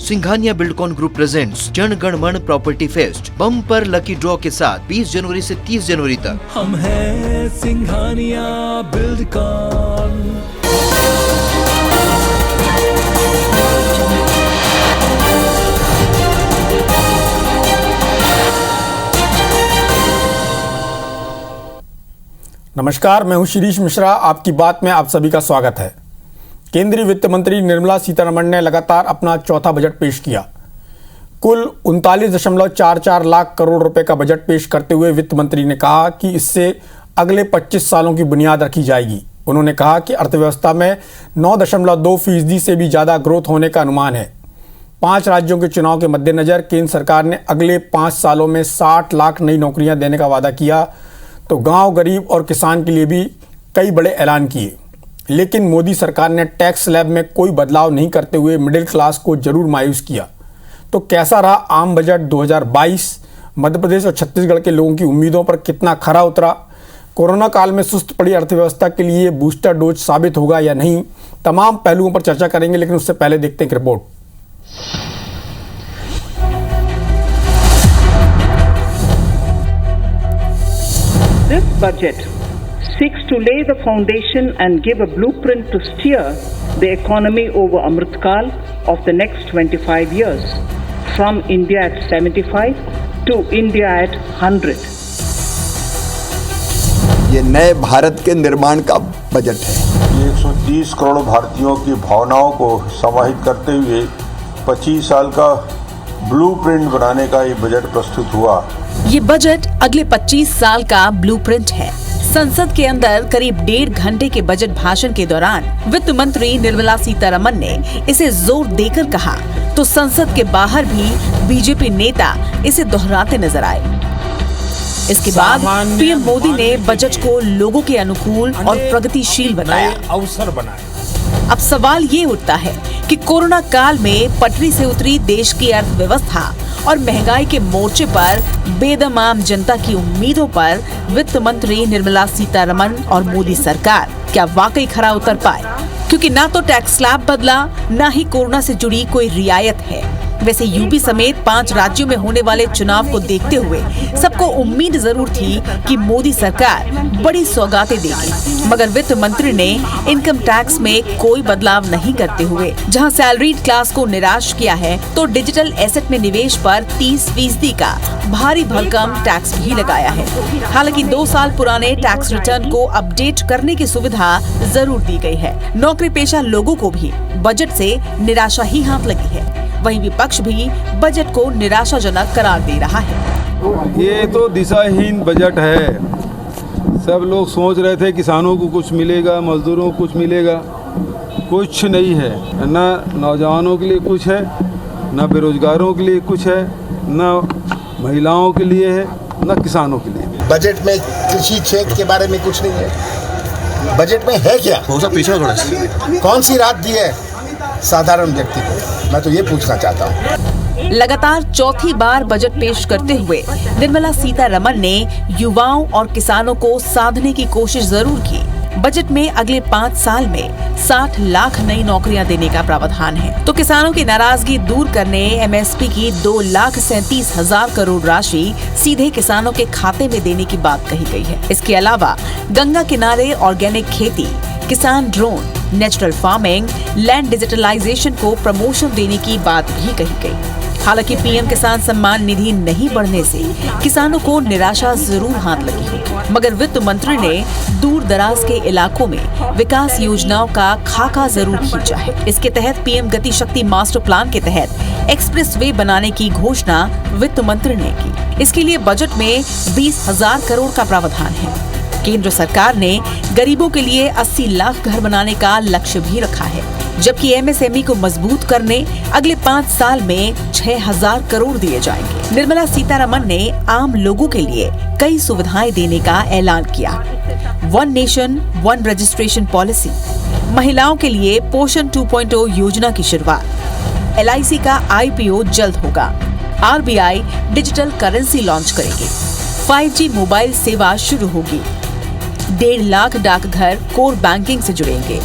Singhania Buildcon group presents Jana Gana मन property fest bumper lucky draw के साथ 20 जनवरी से 30 जनवरी तक। हम हैं सिंघानिया बिल्डकॉन। नमस्कार, मैं हूं शिरीष मिश्रा। आपकी बात में आप सभी का स्वागत है। केंद्रीय वित्त मंत्री निर्मला सीतारमण ने लगातार अपना चौथा बजट पेश किया। कुल 39.44 लाख करोड़ रुपए का बजट पेश करते हुए वित्त मंत्री ने कहा कि इससे अगले 25 सालों की बुनियाद रखी जाएगी। उन्होंने कहा कि अर्थव्यवस्था में 9.2% से भी ज़्यादा ग्रोथ होने का अनुमान है। 5 राज्यों के चुनाव के मद्देनजर केंद्र सरकार ने अगले 5 सालों में 60 लाख नई नौकरियां देने का वादा किया, तो गांव, गरीब और किसान के लिए भी कई बड़े ऐलान किए। लेकिन मोदी सरकार ने टैक्स स्लैब में कोई बदलाव नहीं करते हुए मिडिल क्लास को जरूर मायूस किया। तो कैसा रहा आम बजट 2022? मध्य प्रदेश और छत्तीसगढ़ के लोगों की उम्मीदों पर कितना खरा उतरा? कोरोना काल में सुस्त पड़ी अर्थव्यवस्था के लिए बूस्टर डोज साबित होगा या नहीं? तमाम पहलुओं पर चर्चा करेंगे, लेकिन उससे पहले देखते हैं एक report. This budget seeks to lay the foundation and give a blueprint to steer the economy over Amritkal of the next 25 years, from India at 75 to India at 100. ये नए भारत के निर्माण का बजट है। ये 130 करोड़ भारतीयों की भावनाओं को समाहित करते हुए 25 साल का ब्लूप्रिंट बनाने का ये बजट प्रस्तुत हुआ। ये बजट अगले 25 साल का ब्लूप्रिंट है। संसद के अंदर करीब 1.5 घंटे के बजट भाषण के दौरान वित्त मंत्री निर्मला सीतारमण ने इसे जोर देकर कहा, तो संसद के बाहर भी बीजेपी नेता इसे दोहराते नजर आए। इसके बाद पीएम मोदी ने बजट को लोगों के अनुकूल और प्रगतिशील बताया। अवसर बनाए। अब सवाल ये उठता है कि कोरोना काल में पटरी से उतरी देश की अर्थव्यवस्था और महंगाई के मोर्चे पर बेदम जनता की उम्मीदों पर वित्त मंत्री निर्मला सीतारमण और मोदी सरकार क्या वाकई खरा उतर पाए? क्योंकि ना तो टैक्स स्लैब बदला, ना ही कोरोना से जुड़ी कोई रियायत है। वैसे यूपी समेत 5 राज्यों में होने वाले चुनाव को देखते हुए सबको उम्मीद जरूर थी कि मोदी सरकार बड़ी सौगातें देगी, मगर वित्त मंत्री ने इनकम टैक्स में कोई बदलाव नहीं करते हुए जहां सैलरीड क्लास को निराश किया है, तो डिजिटल एसेट में निवेश पर 30% का भारी भरकम टैक्स भी लगाया है। हालांकि 2 साल पुराने टैक्स रिटर्न को अपडेट करने की सुविधा जरूर दी गई है। नौकरी पेशा लोगों को भी बजट से निराशा ही हाथ लगी है। वहीं विपक्ष भी बजट को निराशाजनक करार दे रहा है। ये तो दिशाहीन बजट है। सब लोग सोच रहे थे किसानों को कुछ मिलेगा, मजदूरों को कुछ मिलेगा, कुछ नहीं है। ना नौजवानों के लिए कुछ है, ना बेरोजगारों के लिए कुछ है, ना महिलाओं के लिए है, ना किसानों के लिए। बजट में कृषि क्षेत्र के बारे में कुछ नहीं है। बजट में है क्या? कौन सी राहत दी है साधारण व्यक्ति को? मैं तो ये पूछना चाहता हूँ। लगातार चौथी बार बजट पेश करते हुए निर्मला सीतारमण ने युवाओं और किसानों को साधने की कोशिश जरूर की। बजट में अगले 5 साल में 60 लाख नई नौकरियां देने का प्रावधान है, तो किसानों की नाराजगी दूर करने एमएसपी की 2,37,000 करोड़ राशि सीधे किसानों के खाते में देने की बात कही गई है। इसके अलावा गंगा किनारे ऑर्गेनिक खेती, किसान drone, natural farming, land digitalisation को प्रमोशन देने की बात भी कही गई। हालांकि पीएम किसान सम्मान निधि नहीं बढ़ने से किसानों को निराशा जरूर हाथ लगी होगी, मगर वित्त मंत्री ने दूर दराज के इलाकों में विकास योजनाओं का खाका जरूर खींचा है। इसके तहत पीएम गति शक्ति मास्टर प्लान के तहत एक्सप्रेस वे बनाने की घोषणा वित्त मंत्री ने की। इसके लिए बजट में 20,000 करोड़ का प्रावधान है। केंद्र सरकार ने गरीबों के लिए 80 लाख घर बनाने का लक्ष्य भी रखा है, जबकि एमएसएमई को मजबूत करने अगले 5 साल में 6,000 करोड़ दिए जाएंगे। निर्मला सीतारमण ने आम लोगों के लिए कई सुविधाएं देने का ऐलान किया। 1 नेशन 1 रजिस्ट्रेशन पॉलिसी, महिलाओं के लिए पोषण 2.0 योजना की शुरुआत, LIC का IPO जल्द होगा, RBI डिजिटल करेंसी लॉन्च करेगी, 5G मोबाइल सेवा शुरू होगी, 1.5 लाख डाकघर कोर बैंकिंग से जुड़ेंगे,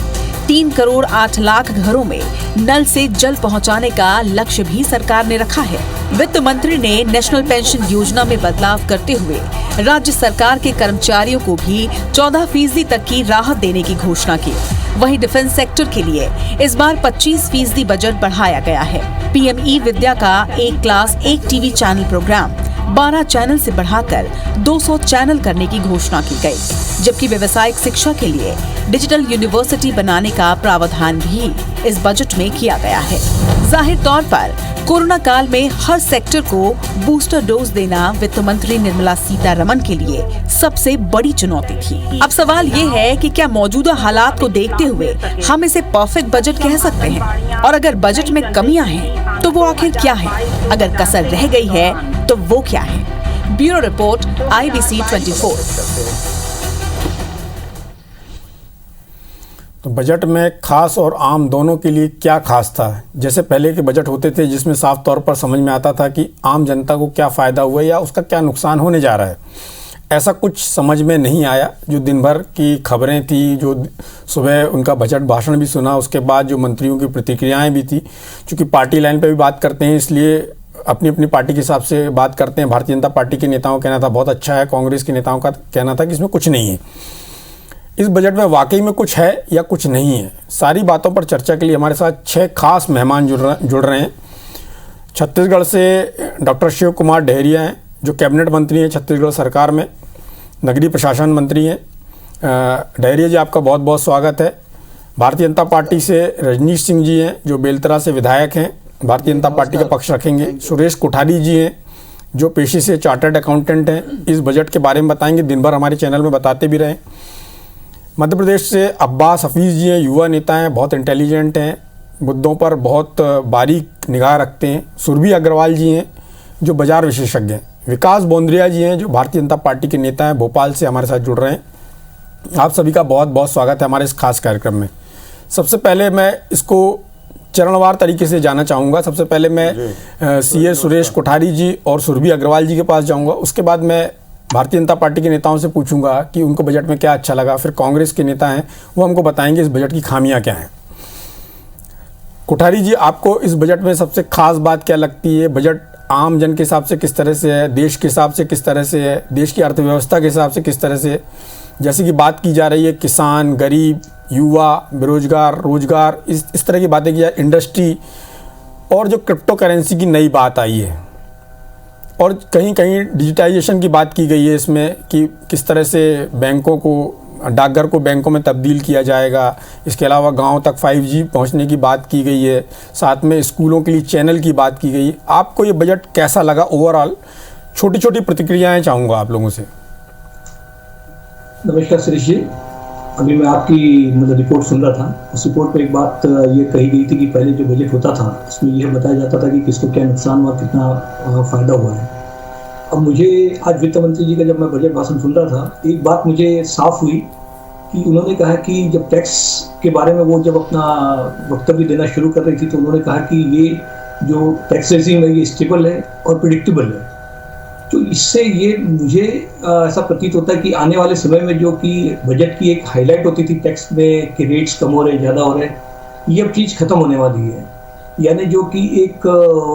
3 करोड़ 8 लाख घरों में नल से जल पहुंचाने का लक्ष्य भी सरकार ने रखा है। वित्त मंत्री ने नेशनल पेंशन योजना में बदलाव करते हुए राज्य सरकार के कर्मचारियों को भी 14% तक की राहत देने की घोषणा की। वहीं डिफेंस सेक्टर के लिए इस बार 25% बजट बढ़ाया गया है। पीएमई विद्या का एक क्लास एक टीवी चैनल प्रोग्राम 12 चैनल से बढ़ाकर 200 चैनल करने की घोषणा की गई, जबकि व्यवसायिक शिक्षा के लिए डिजिटल यूनिवर्सिटी बनाने का प्रावधान भी इस बजट में किया गया है। जाहिर तौर पर कोरोना काल में हर सेक्टर को बूस्टर डोज देना वित्त मंत्री निर्मला सीतारमण के लिए सबसे बड़ी चुनौती थी। अब सवाल ये है कि क्या मौजूदा हालात को देखते हुए हम इसे परफेक्ट बजट कह सकते हैं, और अगर बजट में कमियां हैं तो वो आखिर क्या है, अगर कसर रह गई है तो वो क्या है। Bureau report IBC 24। तो बजट में खास और आम दोनों के लिए क्या खास था? जैसे पहले के बजट होते थे जिसमें साफ तौर पर समझ में आता था कि आम जनता को क्या फ़ायदा हुआ या उसका क्या नुकसान होने जा रहा है, ऐसा कुछ समझ में नहीं आया। जो दिन भर की खबरें थी, जो सुबह उनका बजट भाषण भी सुना, उसके बाद जो मंत्रियों की प्रतिक्रियाएं भी थी, चूँकि पार्टी लाइन पे भी बात करते हैं इसलिए अपनी अपनी पार्टी के हिसाब से बात करते हैं। भारतीय जनता पार्टी के नेताओं का कहना था बहुत अच्छा है, कांग्रेस के नेताओं का कहना था कि इसमें कुछ नहीं है। इस बजट में वाकई में कुछ है या कुछ नहीं है, सारी बातों पर चर्चा के लिए हमारे साथ 6 खास मेहमान जुड़ रहे हैं। छत्तीसगढ़ से डॉक्टर शिव कुमार डहरिया हैं, जो कैबिनेट मंत्री हैं छत्तीसगढ़ सरकार में, नगरीय प्रशासन मंत्री हैं। डहरिया जी, आपका बहुत बहुत स्वागत है। भारतीय जनता पार्टी से रजनीश सिंह जी हैं, जो बेलतरा से विधायक हैं, भारतीय जनता पार्टी का पक्ष रखेंगे। सुरेश कोठारी जी हैं, जो पेशे से चार्टर्ड अकाउंटेंट हैं, इस बजट के बारे में बताएंगे, दिन भर हमारे चैनल में बताते भी रहे। मध्य प्रदेश से अब्बास हफीज़ जी हैं, युवा नेता हैं, बहुत इंटेलिजेंट हैं, मुद्दों पर बहुत बारीक निगाह रखते हैं। सुरभि अग्रवाल जी हैं, जो बाजार विशेषज्ञ हैं। विकास बोंद्रिया जी हैं, जो भारतीय जनता पार्टी के नेता हैं, भोपाल से हमारे साथ जुड़ रहे हैं। आप सभी का बहुत बहुत स्वागत है हमारे इस खास कार्यक्रम में। सबसे पहले मैं इसको चरणवार तरीके से जाना चाहूँगा। सबसे पहले मैं सीए सुरेश कोठारी जी और सुरभि अग्रवाल जी के पास जाऊँगा। उसके बाद मैं भारतीय जनता पार्टी के नेताओं से पूछूंगा कि उनको बजट में क्या अच्छा लगा। फिर कांग्रेस के नेता हैं, वो हमको बताएंगे इस बजट की खामियां क्या हैं। कोठारी जी, आपको इस बजट में सबसे खास बात क्या लगती है? बजट आम जन के हिसाब से किस तरह से है, देश के हिसाब से किस तरह से है, देश की अर्थव्यवस्था के हिसाब से किस तरह से है? जैसे कि बात की जा रही है किसान, गरीब, युवा, बेरोजगार, रोजगार, इस तरह की बातें की जाए, इंडस्ट्री, और जो क्रिप्टो करेंसी की नई बात आई है, और कहीं कहीं डिजिटाइजेशन की बात की गई है इसमें कि किस तरह से बैंकों को, डाकघर को बैंकों में तब्दील किया जाएगा। इसके अलावा गांव तक 5G पहुंचने की बात की गई है, साथ में स्कूलों के लिए चैनल की बात की गई। आपको ये बजट कैसा लगा ओवरऑल? छोटी छोटी प्रतिक्रियाएं चाहूँगा आप लोगों से। नमस्कार सुरेश जी, अभी मैं आपकी रिपोर्ट सुन रहा था। उस रिपोर्ट पे एक बात ये कही गई थी कि पहले जो बजट होता था उसमें यह बताया जाता था कि किसको क्या नुकसान हुआ, कितना फ़ायदा हुआ है। अब मुझे आज वित्त मंत्री जी का जब मैं बजट भाषण सुन रहा था, एक बात मुझे साफ हुई कि उन्होंने कहा कि जब टैक्स के बारे में वो जब अपना वक्तव्य देना शुरू कर रही थी तो उन्होंने कहा कि ये जो टैक्स रेजिम है ये स्टेबल है और प्रिडिक्टेबल है। तो इससे ये मुझे ऐसा प्रतीत होता है कि आने वाले समय में जो कि बजट की एक हाईलाइट होती थी टैक्स में कि रेट्स कम हो रहे, ज़्यादा हो रहे, ये अब चीज़ खत्म होने वाली है। यानी जो कि एक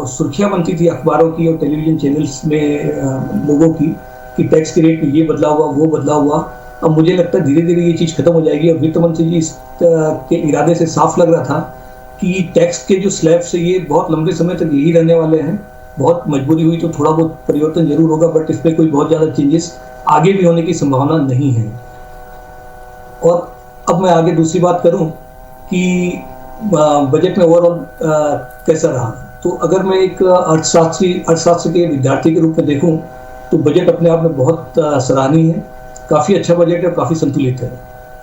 सुर्खियाँ बनती थी अखबारों की और टेलीविज़न चैनल्स में लोगों की कि टैक्स के रेट में ये बदलाव हुआ, वो बदलाव हुआ, अब मुझे लगता है धीरे धीरे ये चीज़ खत्म हो जाएगी। और वित्त मंत्री जी के इरादे से साफ लग रहा था कि टैक्स के जो स्लैब से ये बहुत लंबे समय तक यही रहने वाले हैं। बहुत मजबूरी हुई तो थोड़ा बहुत परिवर्तन जरूर होगा, बट इसमें कोई बहुत ज़्यादा चेंजेस आगे भी होने की संभावना नहीं है। और अब मैं आगे दूसरी बात करूं कि बजट में ओवरऑल कैसा रहा, तो अगर मैं एक अर्थशास्त्र के विद्यार्थी के रूप में देखूं तो बजट अपने आप में बहुत सराहनीय है। काफ़ी अच्छा बजट है, काफ़ी संतुलित है।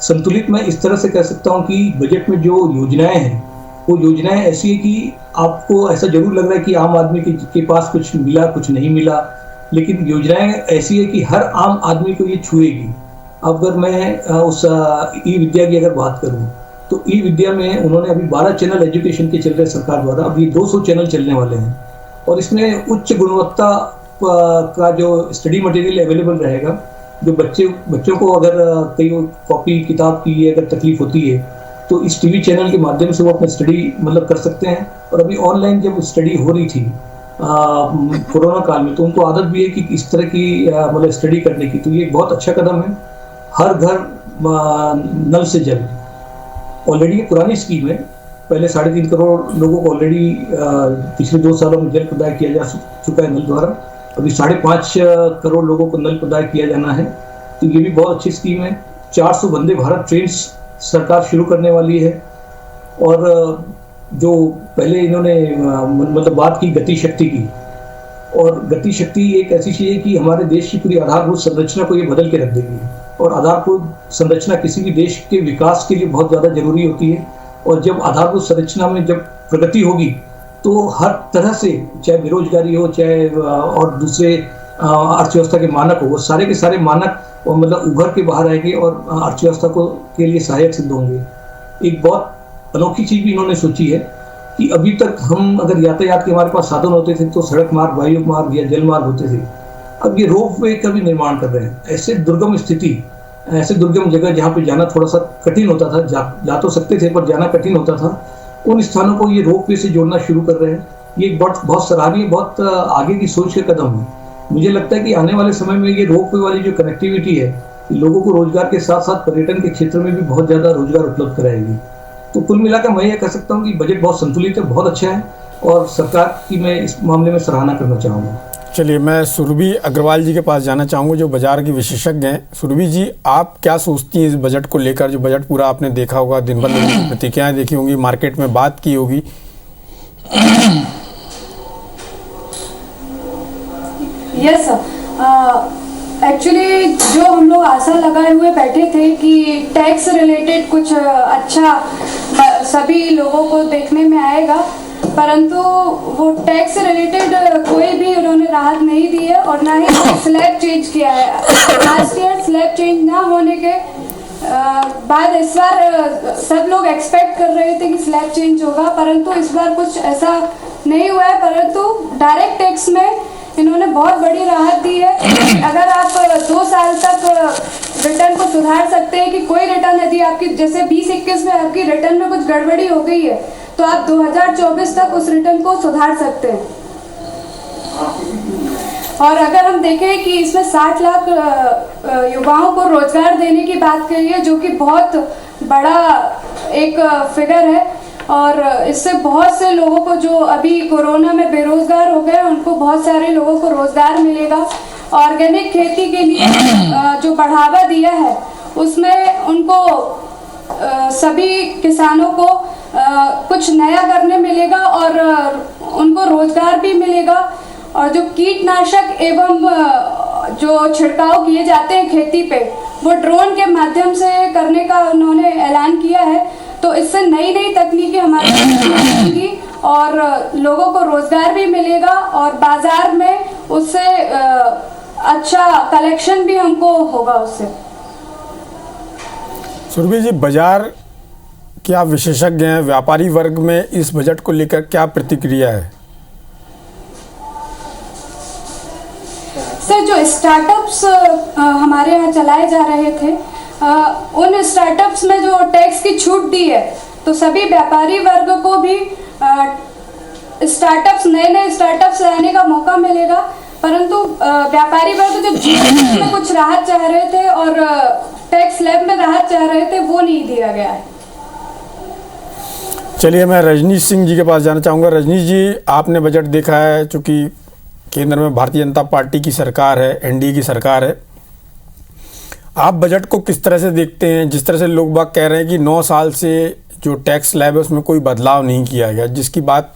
संतुलित मैं इस तरह से कह सकता हूं कि बजट में जो योजनाएं हैं वो योजनाएं ऐसी है कि आपको ऐसा जरूर लग रहा है कि आम आदमी के पास कुछ मिला, कुछ नहीं मिला, लेकिन योजनाएं ऐसी है कि हर आम आदमी को ये छुएगी। अगर मैं उस ई विद्या की अगर बात करूं तो ई विद्या में उन्होंने अभी 12 चैनल एजुकेशन के चल रहे सरकार द्वारा, अभी 200 चैनल चलने वाले हैं और इसमें उच्च गुणवत्ता का जो स्टडी मटेरियल अवेलेबल रहेगा। जो बच्चों को अगर कई कॉपी किताब की अगर तकलीफ होती है तो इस टीवी चैनल के माध्यम से वो अपनी स्टडी मतलब कर सकते हैं। और अभी ऑनलाइन जब स्टडी हो रही थी कोरोना काल में, तो उनको आदत भी है कि इस तरह की मतलब स्टडी करने की, तो ये एक बहुत अच्छा कदम है। हर घर नल से जल ऑलरेडी ये पुरानी स्कीम है, पहले 3.5 करोड़ लोगों को ऑलरेडी पिछले 2 सालों में जल प्रदाय किया जा चुका है नल द्वारा। अभी 5.5 करोड़ लोगों को नल प्रदाय किया जाना है, तो ये भी बहुत अच्छी स्कीम है। 400 वंदे भारत ट्रेन सरकार शुरू करने वाली है। और जो पहले इन्होंने मतलब बात की गति शक्ति की, और गति शक्ति एक ऐसी चीज़ है कि हमारे देश की पूरी आधारभूत संरचना को ये बदल के रख देगी। और आधारभूत संरचना किसी भी देश के विकास के लिए बहुत ज़्यादा जरूरी होती है। और जब आधारभूत संरचना में जब प्रगति होगी तो हर तरह से, चाहे बेरोजगारी हो, चाहे और दूसरे अर्थव्यवस्था के मानक हो, वो सारे के सारे मानक और मतलब उभर के बाहर आएंगे और अर्थव्यवस्था को के लिए सहायक सिद्ध होंगे। एक बहुत अनोखी चीज़ भी इन्होंने सोची है कि अभी तक हम अगर यातायात के हमारे पास साधन होते थे तो सड़क मार्ग, वायु मार्ग या जल मार्ग होते थे। अब ये रोप वे का भी निर्माण कर रहे हैं। ऐसे दुर्गम स्थिति, ऐसे दुर्गम जगह जहाँ पे जाना थोड़ा सा कठिन होता था, जा तो सकते थे पर जाना कठिन होता था, उन स्थानों को ये रोप वे से जोड़ना शुरू कर रहे हैं। ये एक बहुत सराहनीय, बहुत आगे की सोच का कदम है। मुझे लगता है कि आने वाले समय में ये रोप वे वाली जो कनेक्टिविटी है, लोगों को रोजगार के साथ साथ पर्यटन के क्षेत्र में भी बहुत ज़्यादा रोजगार उपलब्ध कराएगी। तो कुल मिलाकर मैं ये कह सकता हूँ कि बजट बहुत संतुलित है, बहुत अच्छा है, और सरकार की मैं इस मामले में सराहना करना चाहूँगा। चलिए, मैं सुरभि अग्रवाल जी के पास जाना चाहूँगा, जो बाजार की विशेषज्ञ हैं। सुरभि जी, आप क्या सोचती हैं इस बजट को लेकर? जो बजट पूरा आपने देखा होगा, दिन भर लोगों की प्रतिक्रियाएं देखी होंगी, मार्केट में बात की होगी। यस सर, एक्चुअली जो हम लोग आशा लगाए हुए बैठे थे कि टैक्स रिलेटेड कुछ अच्छा सभी लोगों को देखने में आएगा, परंतु वो टैक्स रिलेटेड कोई भी उन्होंने राहत नहीं दी है और ना ही स्लैब चेंज किया है। लास्ट ईयर स्लैब चेंज ना होने के बाद इस बार सब लोग एक्सपेक्ट कर रहे थे कि स्लैब चेंज होगा, परंतु इस बार कुछ ऐसा नहीं हुआ है। परंतु डायरेक्ट टैक्स में इन्होंने बहुत बड़ी राहत दी है। अगर आप 2 साल तक रिटर्न को सुधार सकते हैं कि कोई रिटर्न यदि आपकी जैसे 20-21 में आपकी रिटर्न में कुछ गड़बड़ी हो गई है तो आप 2024 तक उस रिटर्न को सुधार सकते हैं। और अगर हम देखें कि इसमें 60 लाख युवाओं को रोजगार देने की बात कही है, जो कि बहुत बड़ा एक फिगर है, और इससे बहुत से लोगों को जो अभी कोरोना में बेरोजगार हो गए उनको बहुत सारे लोगों को रोजगार मिलेगा। ऑर्गेनिक खेती के लिए जो बढ़ावा दिया है उसमें उनको सभी किसानों को कुछ नया करने मिलेगा और उनको रोजगार भी मिलेगा। और जो कीटनाशक एवं जो छिड़काव किए जाते हैं खेती पे, वो ड्रोन के माध्यम से करने का उन्होंने ऐलान किया है। तो इससे नई नई तकनीकें हमारे मिलेंगी और लोगों को रोजगार भी मिलेगा और बाजार में उससे अच्छा कलेक्शन भी हमको होगा उससे। सुरभि जी, बाजार के आप विशेषज्ञ हैं, व्यापारी वर्ग में इस बजट को लेकर क्या प्रतिक्रिया है? सर, जो स्टार्टअप्स हमारे यहाँ चलाए जा रहे थे, उन स्टार्टअप्स में जो टैक्स की छूट दी है, तो सभी व्यापारी वर्ग को भी स्टार्टअप्स, नए नए स्टार्टअप्स लाने का मौका मिलेगा। परंतु व्यापारी वर्ग जो जीएसटी में कुछ राहत चाह रहे थे और टैक्स स्लैब में राहत चाह रहे थे, वो नहीं दिया गया है। चलिए, मैं रजनीश सिंह जी के पास जाना चाहूँगा। रजनीश जी, आपने बजट देखा है, चूँकि केंद्र में भारतीय जनता पार्टी की सरकार है, एनडीए की सरकार है, आप बजट को किस तरह से देखते हैं? जिस तरह से लोग बाग कह रहे हैं कि 9 साल से जो टैक्स स्लैब है उसमें कोई बदलाव नहीं किया गया, जिसकी बात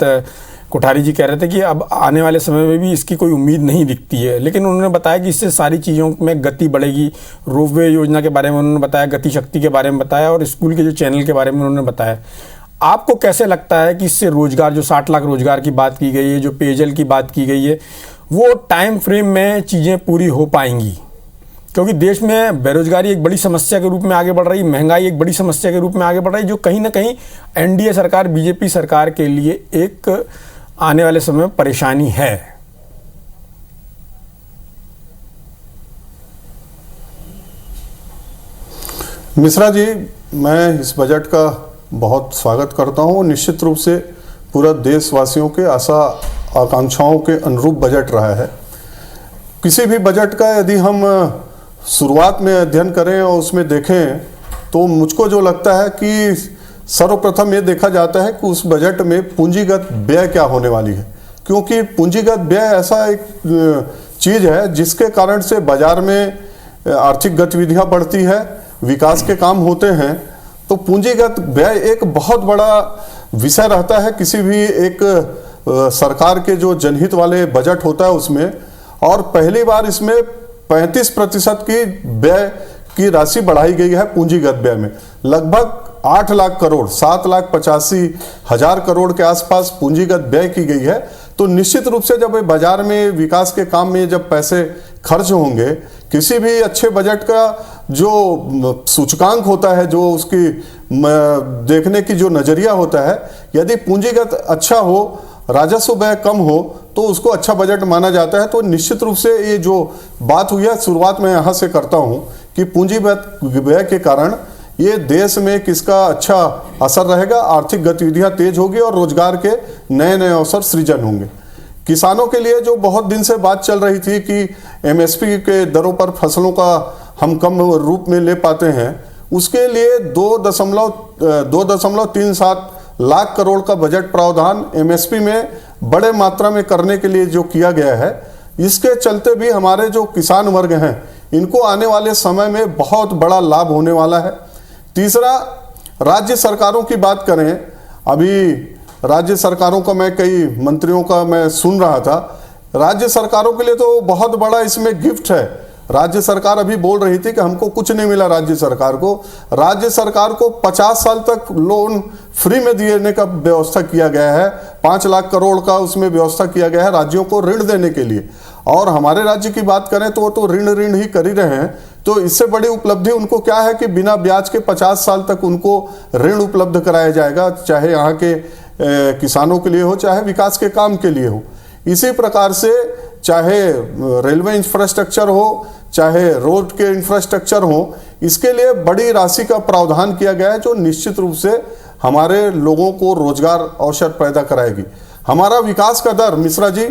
कोठारी जी कह रहे थे कि अब आने वाले समय में भी इसकी कोई उम्मीद नहीं दिखती है, लेकिन उन्होंने बताया कि इससे सारी चीज़ों में गति बढ़ेगी। रोपवे योजना के बारे में उन्होंने बताया, गति शक्ति के बारे में बताया और स्कूल के जो चैनल के बारे में उन्होंने बताया। आपको कैसे लगता है कि इससे रोजगार, जो 60 लाख रोजगार की बात की गई है, जो पेयजल की बात की गई है, वो टाइम फ्रेम में चीज़ें पूरी हो पाएंगी? क्योंकि देश में बेरोजगारी एक बड़ी समस्या के रूप में आगे बढ़ रही, महंगाई एक बड़ी समस्या के रूप में आगे बढ़ रही, जो कहीं ना कहीं एनडीए सरकार, बीजेपी सरकार के लिए एक आने वाले समय में परेशानी है। मिश्रा जी, मैं इस बजट का बहुत स्वागत करता हूँ। निश्चित रूप से पूरा देशवासियों के आशा आकांक्षाओं के अनुरूप बजट रहा है। किसी भी बजट का यदि हम शुरुआत में अध्ययन करें और उसमें देखें तो मुझको जो लगता है कि सर्वप्रथम ये देखा जाता है कि उस बजट में पूंजीगत व्यय क्या होने वाली है, क्योंकि पूंजीगत व्यय ऐसा एक चीज़ है जिसके कारण से बाजार में आर्थिक गतिविधियां बढ़ती है, विकास के काम होते हैं। तो पूंजीगत व्यय एक बहुत बड़ा विषय रहता है किसी भी एक सरकार के जो जनहित वाले बजट होता है उसमें। और पहली बार इसमें 35% की व्यय की राशि बढ़ाई गई है पूंजीगत व्यय में। लगभग 8 लाख करोड़ 7,85,000 करोड़ के आसपास पूंजीगत व्यय की गई है। तो निश्चित रूप से जब बाजार में विकास के काम में जब पैसे खर्च होंगे, किसी भी अच्छे बजट का जो सूचकांक होता है, जो उसकी देखने की जो नजरिया होता है, यदि पूंजीगत अच्छा हो, राजस्व व्यय कम हो तो उसको अच्छा बजट माना जाता है। तो निश्चित रूप से ये जो बात हुई है, शुरुआत मैं यहाँ से करता हूँ कि पूंजीगत व्यय के कारण ये देश में किसका अच्छा असर रहेगा, आर्थिक गतिविधियां तेज होगी और रोजगार के नए नए अवसर सृजन होंगे। किसानों के लिए जो बहुत दिन से बात चल रही थी कि एमएसपी के दरों पर फसलों का हम कम रूप में ले पाते हैं, उसके लिए 2.37 लाख करोड़ का बजट प्रावधान एमएसपी में बड़े मात्रा में करने के लिए जो किया गया है, इसके चलते भी हमारे जो किसान वर्ग हैं इनको आने वाले समय में बहुत बड़ा लाभ होने वाला है। तीसरा, राज्य सरकारों की बात करें, अभी राज्य सरकारों का मैं कई मंत्रियों का मैं सुन रहा था, राज्य सरकारों के लिए तो बहुत बड़ा इसमें गिफ्ट है। राज्य सरकार अभी बोल रही थी कि हमको कुछ नहीं मिला राज्य सरकार को। राज्य सरकार को 50 साल तक लोन फ्री में देने का व्यवस्था किया गया है। 5 लाख करोड़ का उसमें व्यवस्था किया गया है राज्यों को ऋण देने के लिए। और हमारे राज्य की बात करें तो वो तो ऋण ही कर ही रहे हैं। तो इससे बड़ी उपलब्धि उनको क्या है कि बिना ब्याज के 50 साल तक उनको ऋण उपलब्ध कराया जाएगा, चाहे यहाँ के किसानों के लिए हो, चाहे विकास के काम के लिए हो। इसी प्रकार से चाहे रेलवे इंफ्रास्ट्रक्चर हो, चाहे रोड के इंफ्रास्ट्रक्चर हो, इसके लिए बड़ी राशि का प्रावधान किया गया है जो निश्चित रूप से हमारे लोगों को रोजगार अवसर पैदा कराएगी। हमारा विकास का दर, मिश्रा जी,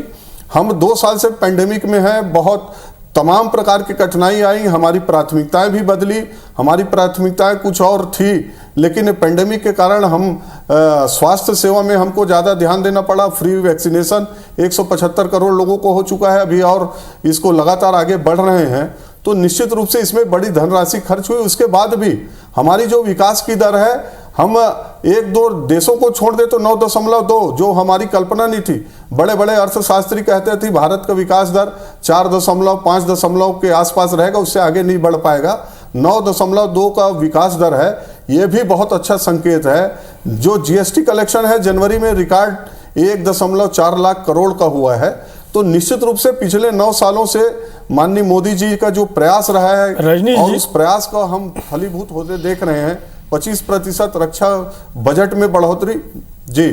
हम 2 साल से पेंडेमिक में हैं, बहुत तमाम प्रकार की कठिनाई आई, हमारी प्राथमिकताएं भी बदली। हमारी प्राथमिकताएं कुछ और थी, लेकिन पेंडेमिक के कारण हम स्वास्थ्य सेवा में हमको ज़्यादा ध्यान देना पड़ा। फ्री वैक्सीनेशन 175 करोड़ लोगों को हो चुका है अभी, और इसको लगातार आगे बढ़ रहे हैं। तो निश्चित रूप से इसमें बड़ी धनराशि खर्च हुई। उसके बाद भी हमारी जो विकास की दर है, हम 1-2 देशों को छोड़ दे तो 9.2, जो हमारी कल्पना नहीं थी। बड़े बड़े अर्थशास्त्री कहते थे भारत का विकास दर 4.5 के आसपास रहेगा, उससे आगे नहीं बढ़ पाएगा। 9.2 का विकास दर है, ये भी बहुत अच्छा संकेत है। जो जीएसटी कलेक्शन है जनवरी में रिकॉर्ड 1.4 लाख करोड़ का हुआ है। तो निश्चित रूप से पिछले 9 सालों से माननीय मोदी जी का जो प्रयास रहा है, और उस प्रयास को हम फलीभूत होते देख रहे हैं। 25% रक्षा बजट में बढ़ोतरी। जी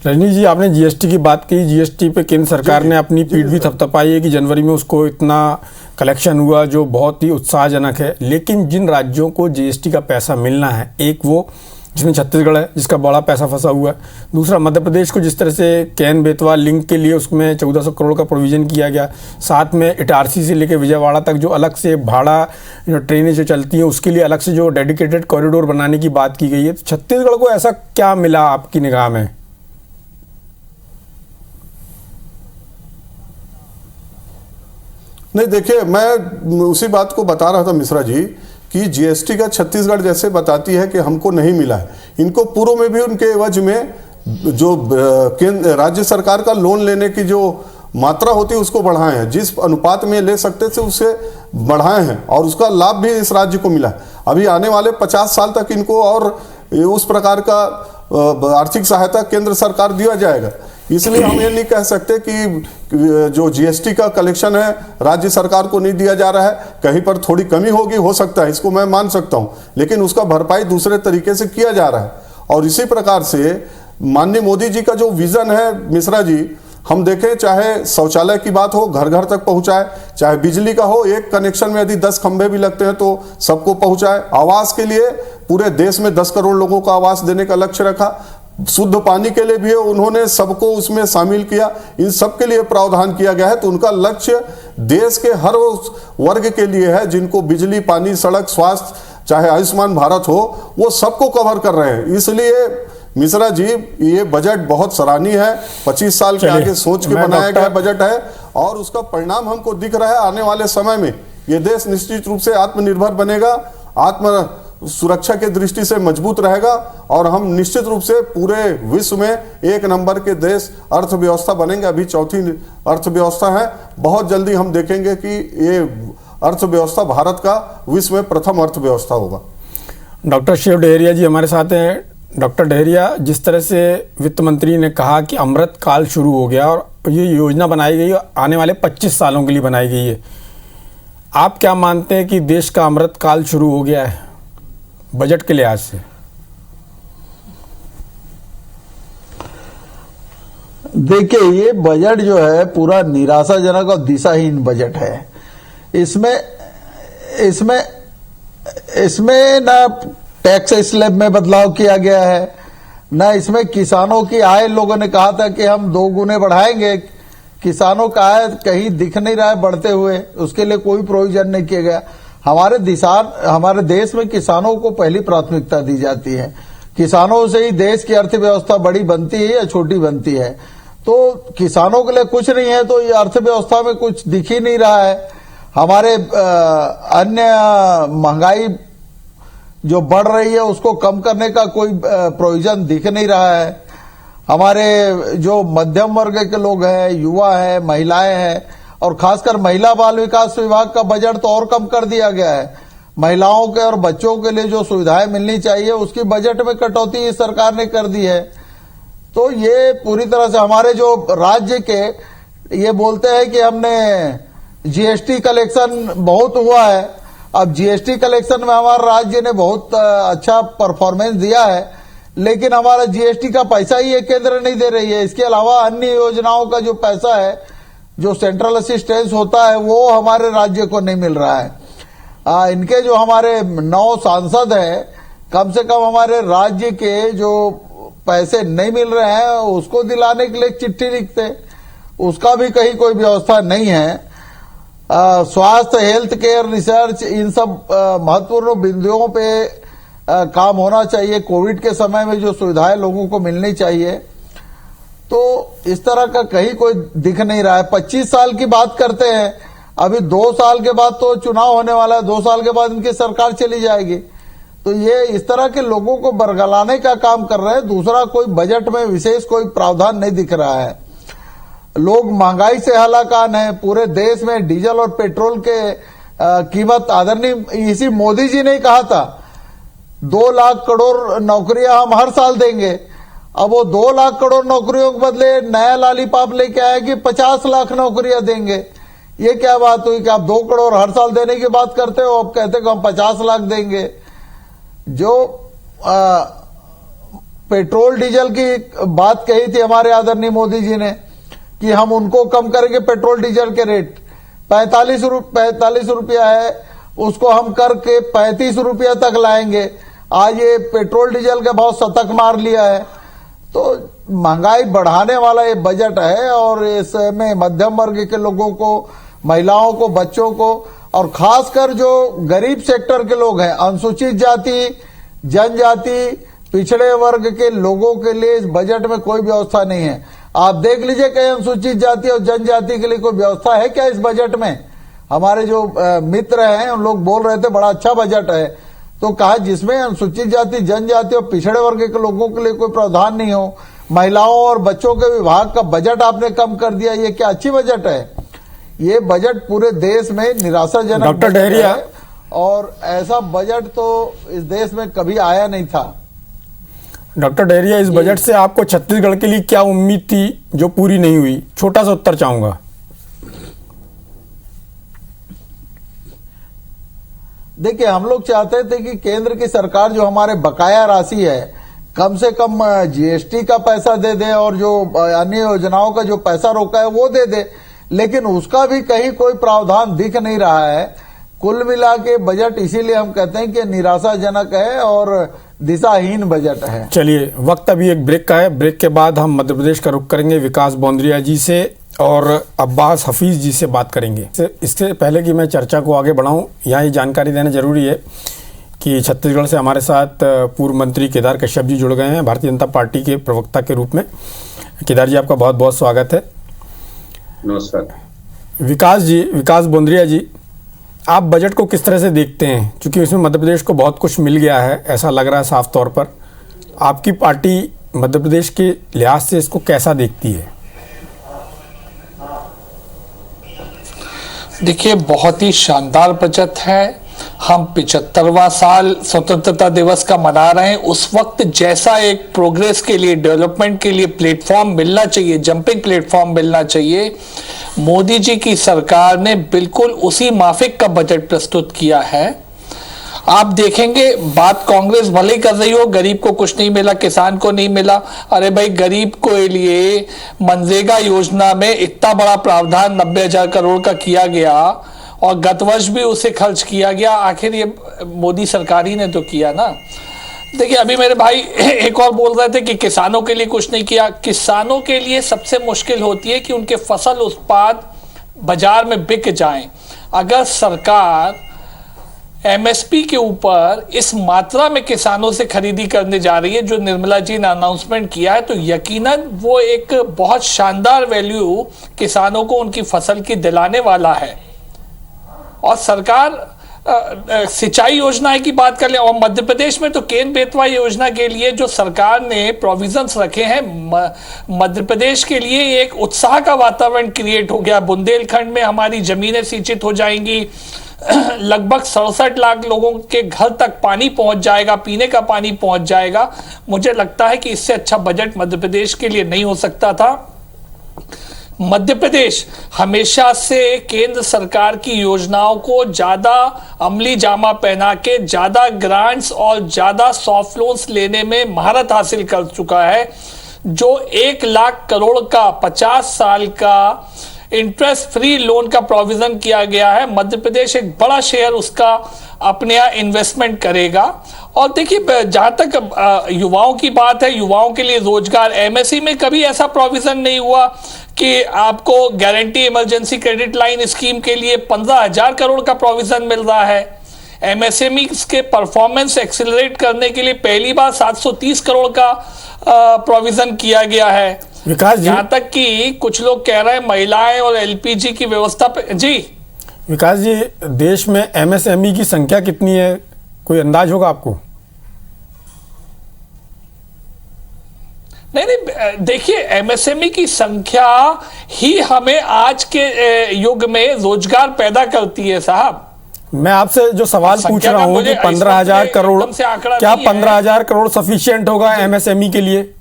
रजनी जी, आपने जीएसटी की बात की। जीएसटी पे केंद्र सरकार ने अपनी पीठ भी थपथपाई है कि जनवरी में उसको इतना कलेक्शन हुआ, जो बहुत ही उत्साहजनक है। लेकिन जिन राज्यों को जीएसटी का पैसा मिलना है, एक वो जिसमें छत्तीसगढ़ है जिसका बड़ा पैसा फंसा हुआ है, दूसरा मध्य प्रदेश को जिस तरह से कैन बेतवा लिंक के लिए उसमें 1400 करोड़ का प्रोविजन किया गया, साथ में इटारसी से लेकर विजयवाड़ा तक जो अलग से भाड़ा जो ट्रेनें जो चलती हैं उसके लिए अलग से जो डेडिकेटेड कॉरिडोर बनाने की बात की गई है। तो छत्तीसगढ़ को ऐसा क्या मिला आपकी निगाह में? नहीं, देखिए, मैं उसी बात को बता रहा था मिश्रा जी कि जीएसटी का छत्तीसगढ़ जैसे बताती है कि हमको नहीं मिला है, इनको पूर्व में भी उनके एवज में जो केंद्र राज्य सरकार का लोन लेने की जो मात्रा होती है उसको बढ़ाए हैं। जिस अनुपात में ले सकते थे उससे बढ़ाए हैं, और उसका लाभ भी इस राज्य को मिला है। अभी आने वाले 50 साल तक इनको और उस प्रकार का आर्थिक सहायता केंद्र सरकार दिया जाएगा। इसलिए हम ये नहीं कह सकते कि जो जीएसटी का कलेक्शन है राज्य सरकार को नहीं दिया जा रहा है। कहीं पर थोड़ी कमी होगी, हो सकता है, इसको मैं मान सकता हूं, लेकिन उसका भरपाई दूसरे तरीके से किया जा रहा है। और इसी प्रकार से माननीय मोदी जी का जो विजन है मिश्रा जी, हम देखें, चाहे शौचालय की बात हो, घर घर तक पहुंचाए, चाहे बिजली का हो, एक कनेक्शन में यदि 10 खंभे भी लगते हैं तो सबको पहुंचाए, आवास के लिए पूरे देश में 10 करोड़ लोगों को आवास देने का लक्ष्य रखा। शुद्ध पानी के लिए भी उन्होंने सबको उसमें शामिल किया। इन सब के लिए प्रावधान किया गया है। तो उनका लक्ष्य देश के हर उस वर्ग के लिए है जिनको बिजली, पानी, सड़क, स्वास्थ्य, चाहे आयुष्मान भारत हो, वो सबको कवर कर रहे हैं। इसलिए मिश्रा जी, ये बजट बहुत सराहनीय है। 25 साल के आगे सोच के बनाया गया बजट है और उसका परिणाम हमको दिख रहा है। आने वाले समय में ये देश निश्चित रूप से आत्मनिर्भर बनेगा, आत्म सुरक्षा के दृष्टि से मजबूत रहेगा और हम निश्चित रूप से पूरे विश्व में एक नंबर के देश, अर्थव्यवस्था बनेंगे। अभी चौथी अर्थव्यवस्था है। बहुत जल्दी हम देखेंगे कि ये अर्थव्यवस्था भारत का विश्व में प्रथम अर्थव्यवस्था होगा। डॉक्टर शिव डहरिया जी हमारे साथ हैं। डॉक्टर डहरिया, जिस तरह से वित्त मंत्री ने कहा कि अमृत काल शुरू हो गया और ये योजना बनाई गई आने वाले 25 सालों के लिए बनाई गई है, आप क्या मानते हैं कि देश का अमृत काल शुरू हो गया है बजट के लिहाज से? देखिए, ये बजट जो है पूरा निराशाजनक और दिशाहीन बजट है। इसमें ना टैक्स स्लैब में बदलाव किया गया है, ना इसमें किसानों की आय, लोगों ने कहा था कि हम 2 गुने बढ़ाएंगे, किसानों का आय कहीं दिख नहीं रहा है बढ़ते हुए, उसके लिए कोई प्रोविजन नहीं किया गया। हमारे देश में किसानों को पहली प्राथमिकता दी जाती है। किसानों से ही देश की अर्थव्यवस्था बड़ी बनती है या छोटी बनती है। तो किसानों के लिए कुछ नहीं है तो ये अर्थव्यवस्था में कुछ दिख ही नहीं रहा है। हमारे अन्य महंगाई जो बढ़ रही है उसको कम करने का कोई प्रोविजन दिख नहीं रहा है। हमारे जो मध्यम वर्ग के लोग हैं, युवा है, महिलाएं हैं, और खासकर महिला बाल विकास विभाग का बजट तो और कम कर दिया गया है। महिलाओं के और बच्चों के लिए जो सुविधाएं मिलनी चाहिए उसकी बजट में कटौती इस सरकार ने कर दी है। तो ये पूरी तरह से हमारे जो राज्य के ये बोलते हैं कि हमने जीएसटी कलेक्शन बहुत हुआ है। अब जीएसटी कलेक्शन में हमारे राज्य ने बहुत अच्छा परफॉर्मेंस दिया है, लेकिन हमारा जीएसटी का पैसा ही ये केंद्र नहीं दे रही है। इसके अलावा अन्य योजनाओं का जो पैसा है, जो सेंट्रल असिस्टेंस होता है, वो हमारे राज्य को नहीं मिल रहा है। इनके जो हमारे 9 सांसद हैं, कम से कम हमारे राज्य के जो पैसे नहीं मिल रहे हैं उसको दिलाने के लिए चिट्ठी लिखते, उसका भी कहीं कोई व्यवस्था नहीं है। स्वास्थ्य, हेल्थ केयर, रिसर्च, इन सब महत्वपूर्ण बिंदुओं पे काम होना चाहिए। कोविड के समय में जो सुविधाएं लोगों को मिलनी चाहिए, तो इस तरह का कहीं कोई दिख नहीं रहा है। 25 साल की बात करते हैं, अभी 2 साल के बाद तो चुनाव होने वाला है, 2 साल के बाद इनकी सरकार चली जाएगी। तो ये इस तरह के लोगों को बरगलाने का काम कर रहे हैं। दूसरा कोई बजट में विशेष कोई प्रावधान नहीं दिख रहा है। लोग महंगाई से हलाकान है। पूरे देश में डीजल और पेट्रोल के कीमत, आदरणीय इसी मोदी जी ने कहा था 2 लाख करोड़ नौकरियां हम हर साल देंगे। अब वो 2 लाख करोड़ नौकरियों के बदले नया लालीपाप लेके आए कि 50 लाख नौकरियां देंगे। ये क्या बात हुई कि आप 2 करोड़ हर साल देने की बात करते हो, अब कहते हो हम 50 लाख देंगे। जो पेट्रोल डीजल की बात कही थी हमारे आदरणीय मोदी जी ने कि हम उनको कम करेंगे, पेट्रोल डीजल के रेट 45 रुपया है, उसको हम करके 35 रुपया तक लाएंगे। आज ये पेट्रोल डीजल का भाव शतक मार लिया है। तो महंगाई बढ़ाने वाला ये बजट है और इसमें मध्यम वर्ग के लोगों को, महिलाओं को, बच्चों को और खासकर जो गरीब सेक्टर के लोग हैं, अनुसूचित जाति, जनजाति, पिछड़े वर्ग के लोगों के लिए इस बजट में कोई व्यवस्था नहीं है। आप देख लीजिए कहीं अनुसूचित जाति और जनजाति के लिए कोई व्यवस्था है क्या इस बजट में? हमारे जो मित्र हैं उन लोग बोल रहे थे बड़ा अच्छा बजट है, तो कहा जिसमें अनुसूचित जाति, जनजाति और पिछड़े वर्ग के लोगों के लिए कोई प्रावधान नहीं हो, महिलाओं और बच्चों के विभाग का बजट आपने कम कर दिया, ये क्या अच्छी बजट है? ये बजट पूरे देश में निराशाजनक डॉक्टर डहरिया, और ऐसा बजट तो इस देश में कभी आया नहीं था। डॉक्टर डहरिया, इस बजट से आपको छत्तीसगढ़ के लिए क्या उम्मीद थी जो पूरी नहीं हुई? छोटा सा उत्तर चाहूंगा। देखिए, हम लोग चाहते थे कि केंद्र की सरकार जो हमारे बकाया राशि है कम से कम जीएसटी का पैसा दे दे और जो अन्य योजनाओं का जो पैसा रोका है वो दे दे, लेकिन उसका भी कहीं कोई प्रावधान दिख नहीं रहा है। कुल मिला के बजट इसीलिए हम कहते हैं कि निराशाजनक है और दिशाहीन बजट है। चलिए, वक्त अभी एक ब्रेक का है। ब्रेक के बाद हम मध्य प्रदेश का रुख करेंगे, विकास बोंद्रिया जी से और अब्बास हफीज जी से बात करेंगे। इससे पहले कि मैं चर्चा को आगे बढ़ाऊं, यहाँ ये जानकारी देना जरूरी है कि छत्तीसगढ़ से हमारे साथ पूर्व मंत्री केदार कश्यप जी जुड़ गए हैं, भारतीय जनता पार्टी के प्रवक्ता के रूप में। केदार जी, आपका बहुत बहुत स्वागत है। नमस्कार। विकास बोंद्रिया जी, आप बजट को किस तरह से देखते हैं? क्योंकि इसमें मध्य प्रदेश को बहुत कुछ मिल गया है, ऐसा लग रहा है साफ तौर पर। आपकी पार्टी मध्य प्रदेश के लिहाज से इसको कैसा देखती है? देखिए, बहुत ही शानदार बजट है। हम 75वां साल स्वतंत्रता दिवस का मना रहे हैं। उस वक्त जैसा एक प्रोग्रेस के लिए, डेवलपमेंट के लिए प्लेटफॉर्म मिलना चाहिए, जंपिंग प्लेटफॉर्म मिलना चाहिए, मोदी जी की सरकार ने बिल्कुल उसी माफिक का बजट प्रस्तुत किया है। आप देखेंगे, बात कांग्रेस भले ही कर रही हो, गरीब को कुछ नहीं मिला, किसान को नहीं मिला। अरे भाई, गरीब के लिए मनरेगा योजना में इतना बड़ा प्रावधान 90,000 करोड़ का किया गया और गत वर्ष भी उसे खर्च किया गया। आखिर ये मोदी सरकार ही ने तो किया ना। देखिए, अभी मेरे भाई एक और बोल रहे थे कि किसानों के लिए कुछ नहीं किया। किसानों के लिए सबसे मुश्किल होती है कि उनके फसल उत्पाद बाजार में बिक जाएं। अगर सरकार एमएसपी के ऊपर इस मात्रा में किसानों से खरीदी करने जा रही है जो निर्मला जी ने अनाउंसमेंट किया है, तो यकीनन वो एक बहुत शानदार वैल्यू किसानों को उनकी फसल की दिलाने वाला है। और सरकार सिंचाई योजनाएं की बात कर ले, और मध्य प्रदेश में तो केन बेतवा योजना के लिए जो सरकार ने प्रोविजंस रखे हैं, मध्य प्रदेश के लिए एक उत्साह का वातावरण क्रिएट हो गया। बुंदेलखंड में हमारी जमीनें सिंचित हो जाएंगी, लगभग 67 लाख लोगों के घर तक पानी पहुंच जाएगा, पीने का पानी पहुंच जाएगा। मुझे लगता है कि इससे अच्छा बजट मध्य प्रदेश के लिए नहीं हो सकता था। मध्य प्रदेश हमेशा से केंद्र सरकार की योजनाओं को ज्यादा अमली जामा पहना के ज्यादा ग्रांट्स और ज्यादा सॉफ्ट लोन्स लेने में महारत हासिल कर चुका है। जो 1 लाख करोड़ का 50 साल का इंटरेस्ट फ्री लोन का प्रोविजन किया गया है, मध्य प्रदेश एक बड़ा शेयर उसका अपने यहाँ इन्वेस्टमेंट करेगा। और देखिए, जहां तक युवाओं की बात है, युवाओं के लिए रोजगार, एमएसई में कभी ऐसा प्रोविजन नहीं हुआ कि आपको guarantee emergency credit line scheme के लिए 15,000 करोड़ का प्रोविजन मिल रहा है। एमएसएमई के परफॉर्मेंस एक्सेलरेट करने के लिए पहली बार 730 करोड़ का प्रोविजन किया गया है। विकास जी, यहाँ तक कि कुछ लोग कह रहे हैं महिलाएं और एलपीजी की व्यवस्था पे। जी विकास जी, देश में एमएसएमई की संख्या कितनी है, कोई अंदाज होगा आपको? नहीं, देखिए, एमएसएमई की संख्या ही हमें आज के युग में रोजगार पैदा करती है साहब। मैं आपसे जो सवाल पूछ रहा हूं कि 15,000 करोड़, क्या 15,000 करोड़ सफिशिएंट होगा एमएसएमई के लिए?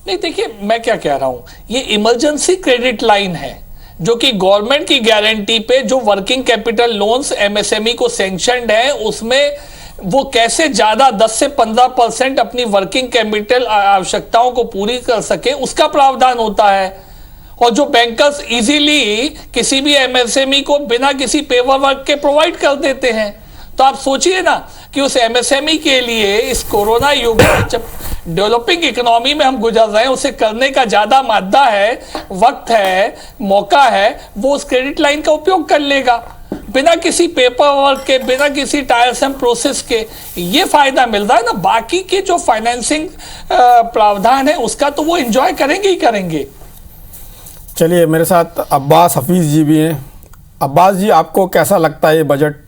नहीं, देखिए, मैं क्या कह रहा हूं, ये इमरजेंसी क्रेडिट लाइन है जो कि गवर्नमेंट की गारंटी पे जो वर्किंग कैपिटल लोन्स एमएसएमई को सैंक्शनड है, उसमें वो कैसे ज्यादा 10 से 15% अपनी वर्किंग कैपिटल आवश्यकताओं को पूरी कर सके, उसका प्रावधान होता है। और जो बैंकर्स इजीली किसी भी एमएसएमई को बिना किसी पेपर वर्क के प्रोवाइड कर देते हैं। तो आप सोचिए ना कि उस एमएसएमई के लिए इस कोरोना युग में, जब डेवलपिंग इकोनॉमी में हम गुजर रहे हैं, उसे करने का ज्यादा मादा है, वक्त है, मौका है, वो उस क्रेडिट लाइन का उपयोग कर लेगा बिना किसी पेपर वर्क के, बिना किसी टायरसम प्रोसेस के। ये फायदा मिल रहा है ना। बाकी के जो फाइनेंसिंग प्रावधान है उसका तो वो एंजॉय करेंगे ही करेंगे। चलिए, मेरे साथ अब्बास हफीज जी भी हैं। अब्बास जी, आपको कैसा लगता है ये बजट?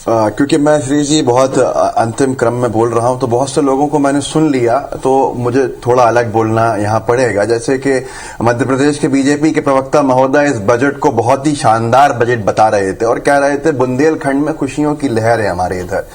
क्योंकि मैं श्री जी बहुत अंतिम क्रम में बोल रहा हूं, तो बहुत से लोगों को मैंने सुन लिया, तो मुझे थोड़ा अलग बोलना यहां पड़ेगा। जैसे कि मध्य प्रदेश के बीजेपी के प्रवक्ता महोदय इस बजट को बहुत ही शानदार बजट बता रहे थे और कह रहे थे बुंदेलखंड में खुशियों की लहर है हमारे इधर।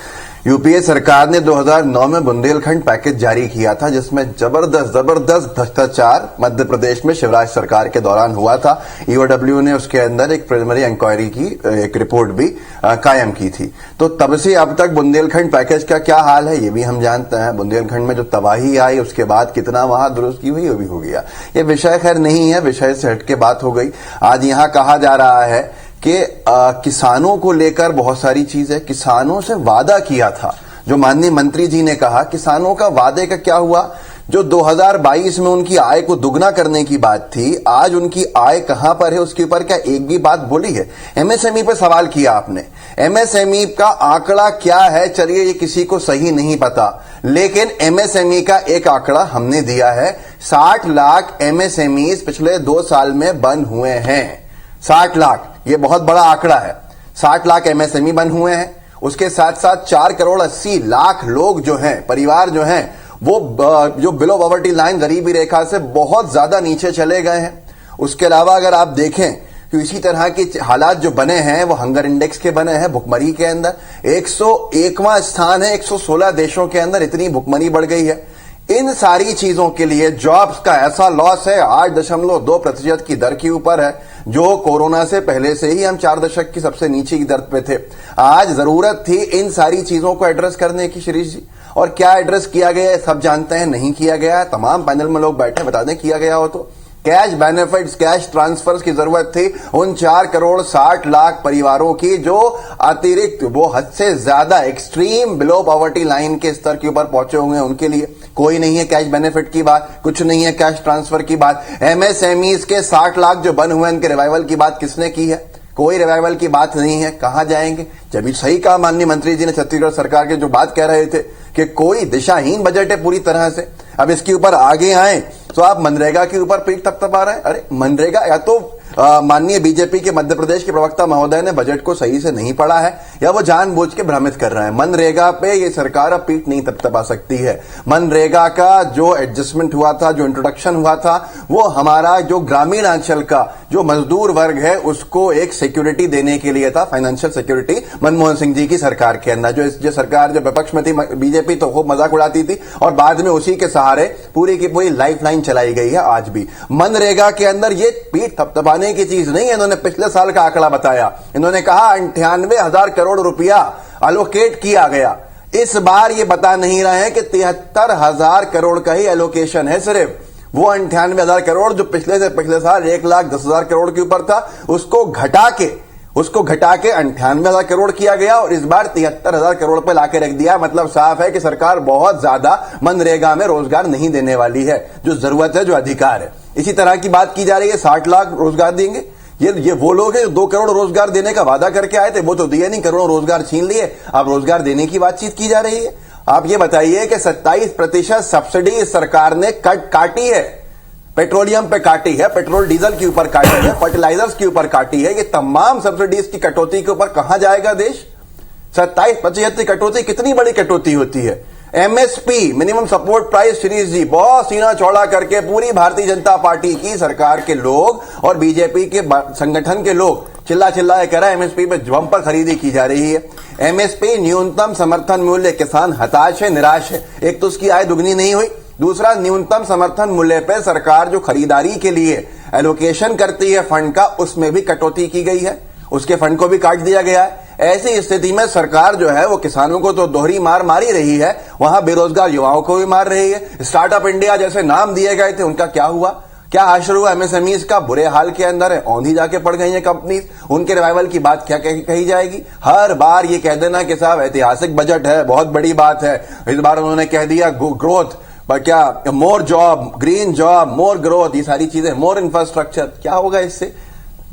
यूपीए सरकार ने 2009 में बुंदेलखंड पैकेज जारी किया था, जिसमें जबरदस्त भ्रष्टाचार मध्य प्रदेश में शिवराज सरकार के दौरान हुआ था। ईओडब्ल्यू ने उसके अंदर एक प्रिलिमिनरी इंक्वायरी की एक रिपोर्ट भी कायम की थी। तो तब से अब तक बुंदेलखंड पैकेज का क्या हाल है ये भी हम जानते हैं। बुंदेलखंड में जो तबाही आई उसके बाद कितना वहां दुरुस्ती हुई वो भी हो गया। ये विषय खैर नहीं है, विषय से हटके बात हो गई। आज यहां कहा जा रहा है कि किसानों को लेकर बहुत सारी चीजें, किसानों से वादा किया था, जो माननीय मंत्री जी ने कहा, किसानों का वादे का क्या हुआ? जो 2022 में उनकी आय को दुगना करने की बात थी, आज उनकी आय कहां पर है उसके ऊपर क्या एक भी बात बोली है? एमएसएमई पे सवाल किया आपने, एमएसएमई का आंकड़ा क्या है? चलिए ये किसी को सही नहीं पता, लेकिन एमएसएमई का एक आंकड़ा हमने दिया है। 60 लाख एमएसएमई पिछले 2 साल में बंद हुए हैं। 60 लाख, ये बहुत बड़ा आंकड़ा है। 60 लाख एमएसएमई बंद हुए हैं। उसके साथ साथ 4 करोड़ 80 लाख लोग जो हैं, परिवार जो हैं, वो जो बिलो पॉवर्टी लाइन, गरीबी रेखा से बहुत ज्यादा नीचे चले गए हैं। उसके अलावा अगर आप देखें कि इसी तरह के हालात जो बने हैं वो हंगर इंडेक्स के बने हैं। भुखमरी के अंदर 101वां स्थान है 116 देशों के अंदर, इतनी भुखमरी बढ़ गई है। इन सारी चीजों के लिए जॉब्स का ऐसा लॉस है, 8.2% की दर के ऊपर है, जो कोरोना से पहले से ही हम 4 दशक की सबसे नीचे की दर पे थे। आज जरूरत थी इन सारी चीजों को एड्रेस करने की शिरीष जी, और क्या एड्रेस किया गया है सब जानते हैं, नहीं किया गया। तमाम पैनल में लोग बैठे, बता दें किया गया हो तो। कैश बेनिफिट्स, कैश ट्रांसफर्स की जरूरत थी उन 4 करोड़ 60 लाख परिवारों की जो अतिरिक्त, वो हद से ज्यादा एक्सट्रीम बिलो पॉवर्टी लाइन के स्तर के ऊपर पहुंचे हुए हैं। उनके लिए कोई नहीं है कैश बेनिफिट की बात, कुछ नहीं है कैश ट्रांसफर की बात। एमएसएमईज के 60 लाख जो बन हुए उनके रिवाइवल की बात किसने की है? कोई रिवाइवल की बात नहीं है। कहां जाएंगे? जब भी सही कहा माननीय मंत्री जी ने छत्तीसगढ़ सरकार के जो बात कह रहे थे कि कोई दिशाहीन बजट है पूरी तरह से। अब इसके ऊपर आगे आए तो आप मनरेगा के ऊपर पीठ थपथपा रहे हैं। अरे मनरेगा, या तो माननीय बीजेपी के मध्य प्रदेश के प्रवक्ता महोदय ने बजट को सही से नहीं पढ़ा है, या वो जानबूझ के भ्रमित कर रहे हैं। मनरेगा पे ये सरकार अब पीठ नहीं थपथपा सकती है। मनरेगा का जो एडजस्टमेंट हुआ था, जो इंट्रोडक्शन हुआ था, वो हमारा जो ग्रामीण अंचल का जो मजदूर वर्ग है उसको एक सिक्योरिटी देने के लिए था, फाइनेंशियल सिक्योरिटी, मनमोहन सिंह जी की सरकार के अंदर। जो सरकार जब विपक्ष में थी बीजेपी तो खूब मजाक उड़ाती थी, और बाद में उसी के सहारे पूरी की पूरी लाइफ लाइन चलाई गई है आज भी। मनरेगा के अंदर ये पीठ थपथपाने की चीज नहीं है। इन्होंने पिछले साल का आंकड़ा बताया, इन्होंने कहा 98,000 करोड़ रुपया अलोकेट किया गया। इस बार ये बता नहीं रहे हैं कि 73,000 करोड़ का ही एलोकेशन है सिर्फ। वो 98,000 करोड़ जो पिछले साल 1,10,000 करोड़ के ऊपर था, उसको घटा के 98,000 करोड़ किया गया, और इस बार 73,000 करोड़ पे लाके रख दिया। मतलब साफ है कि सरकार बहुत ज्यादा मनरेगा में रोजगार नहीं देने वाली है, जो जरूरत है, जो अधिकार है। इसी तरह की बात की जा रही है, 60 लाख रोजगार देंगे। ये वो लोग हैं जो 2 करोड़ रोजगार देने का वादा करके आए थे, वो तो दिए नहीं, करोड़ों रोजगार छीन लिए। अब रोजगार देने की बातचीत की जा रही है। आप ये बताइए कि 27% सब्सिडी इस सरकार ने काटी है, पेट्रोलियम पे काटी है, पेट्रोल डीजल के ऊपर काटी है, फर्टिलाइजर्स के ऊपर काटी है। ये तमाम सब्सिडीज की कटौती के ऊपर कहां जाएगा देश? 27% की कटौती कितनी बड़ी कटौती होती है? MSP, minimum support price, Shirish ji, बहुत सीना चौड़ा करके पूरी भारतीय जनता पार्टी की सरकार के लोग और बीजेपी के संगठन के लोग चिल्ला के कह रहा है एमएसपी पे बम्पर खरीदी की जा रही है। एमएसपी न्यूनतम समर्थन मूल्य, किसान हताश है, निराश है। एक तो उसकी आय दुगनी नहीं हुई, दूसरा न्यूनतम समर्थन मूल्य पे सरकार जो खरीदारी के लिए एलोकेशन करती है फंड का, उसमें भी कटौती की गई है, उसके फंड को भी काट दिया गया है। ऐसी स्थिति में सरकार जो है वो किसानों को तो दोहरी मार मारी रही है, वहां बेरोजगार युवाओं को भी मार रही है। स्टार्टअप इंडिया जैसे नाम दिए गए थे, उनका क्या हुआ? क्या हाशर हुआ एमएसएमईज का? बुरे हाल के अंदर है, औंधी जाके पड़ गई है कंपनीज। उनके रिवाइवल की बात क्या कही जाएगी? हर बार ये कह देना कि साहब ऐतिहासिक बजट है, बहुत बड़ी बात है। इस बार उन्होंने कह दिया ग्रोथ, क्या मोर जॉब, ग्रीन जॉब, मोर ग्रोथ, ये सारी चीजें, मोर इंफ्रास्ट्रक्चर। क्या होगा इससे?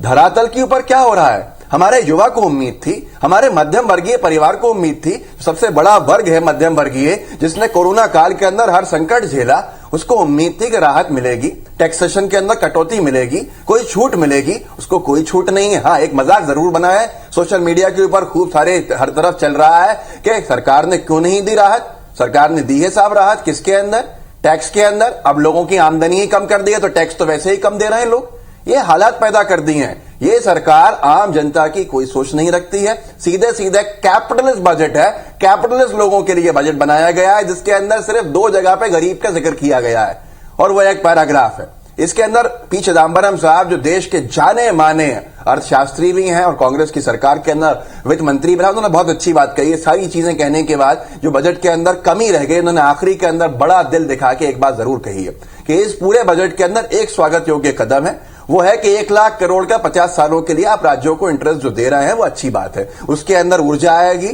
धरातल के ऊपर क्या हो रहा है? हमारे युवा को उम्मीद थी, हमारे मध्यम वर्गीय परिवार को उम्मीद थी, सबसे बड़ा वर्ग है मध्यम वर्गीय, जिसने कोरोना काल के अंदर हर संकट झेला, उसको उम्मीद थी कि राहत मिलेगी, टैक्सेशन के अंदर कटौती मिलेगी, कोई छूट मिलेगी। उसको कोई छूट नहीं है। हाँ, एक मजाक जरूर बना है सोशल मीडिया के ऊपर, खूब सारे हर तरफ चल रहा है कि सरकार ने क्यों नहीं दी राहत। सरकार ने दी है साहब राहत, किसके अंदर? टैक्स के अंदर। अब लोगों की आमदनी ही कम कर दी है तो टैक्स तो वैसे ही कम दे रहे हैं लोग। ये हालात पैदा कर दिए हैं। ये सरकार आम जनता की कोई सोच नहीं रखती है, सीधे सीधे कैपिटलिस्ट बजट है। कैपिटलिस्ट लोगों के लिए बजट बनाया गया है, जिसके अंदर सिर्फ 2 जगह पे गरीब का जिक्र किया गया है और वो एक पैराग्राफ है। इसके अंदर पी चिदम्बरम साहब, जो देश के जाने माने अर्थशास्त्री भी हैं और कांग्रेस की सरकार के अंदर वित्त मंत्री बना, उन्होंने बहुत अच्छी बात कही है। सारी चीजें कहने के बाद जो बजट के अंदर कमी रह गई, उन्होंने आखिरी के अंदर बड़ा दिल दिखा के एक बात जरूर कही है कि इस पूरे बजट के अंदर एक स्वागत योग्य कदम है, वो है कि 1 लाख करोड़ का 50 सालों के लिए आप राज्यों को इंटरेस्ट जो दे रहे हैं वो अच्छी बात है। उसके अंदर ऊर्जा आएगी,